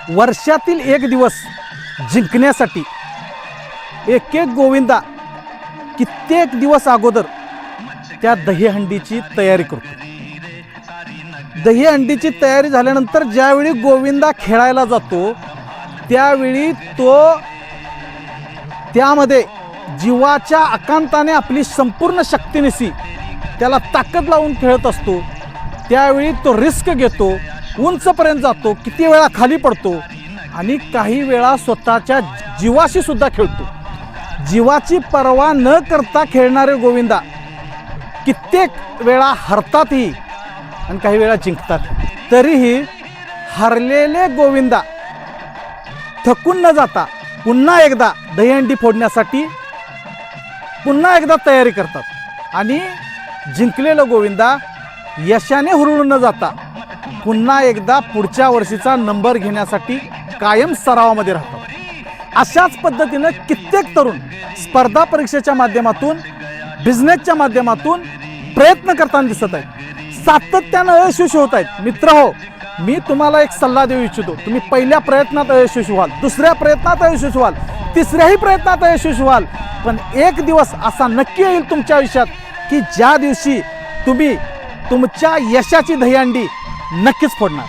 वर्षातील एक दिवस जिंकण्यासाठी एक एक गोविंदा कित्येक दिवस अगोदर त्या दहीहंडीची तयारी करतो. दहीहंडीची तयारी झाल्यानंतर ज्यावेळी गोविंदा खेळायला जातो त्यावेळी तो त्यामध्ये जीवाच्या आकांताने आपली संपूर्ण शक्तीनिशी त्याला ताकद लावून खेळत असतो. त्यावेळी तो रिस्क घेतो, उंचपर्यंत जातो, किती वेळा खाली पडतो आणि काही वेळा स्वतःच्या जीवाशी सुद्धा खेळतो. जीवाची पर्वा न करता खेळणारे गोविंदा कित्येक वेळा हरतातही आणि काही वेळा जिंकतात. तरीही हरलेले गोविंदा थकून न जाता पुन्हा एकदा दहीहंडी फोडण्यासाठी पुन्हा एकदा तयारी करतात आणि जिंकलेलं गोविंदा यशाने हुरळून न जाता पुन्हा एकदा पुढच्या वर्षीचा नंबर घेण्यासाठी कायम सरावामध्ये राहतात. अशाच पद्धतीनं कित्येक तरुण स्पर्धा परीक्षेच्या माध्यमातून बिझनेसच्या माध्यमातून प्रयत्न करताना दिसत आहेत, सातत्यानं अयशस्वी होत आहेत. मित्र हो, मी तुम्हाला एक सल्ला देऊ इच्छितो. तुम्ही पहिल्या प्रयत्नात अयशस्वी व्हाल, दुसऱ्या प्रयत्नात अयशस्वी व्हाल, तिसऱ्याही प्रयत्नात अयशस्वी व्हाल, पण एक दिवस असा नक्की येईल तुमच्या आयुष्यात की ज्या दिवशी तुम्ही तुमच्या यशाची दहीहंडी नक्कीच फोडणार.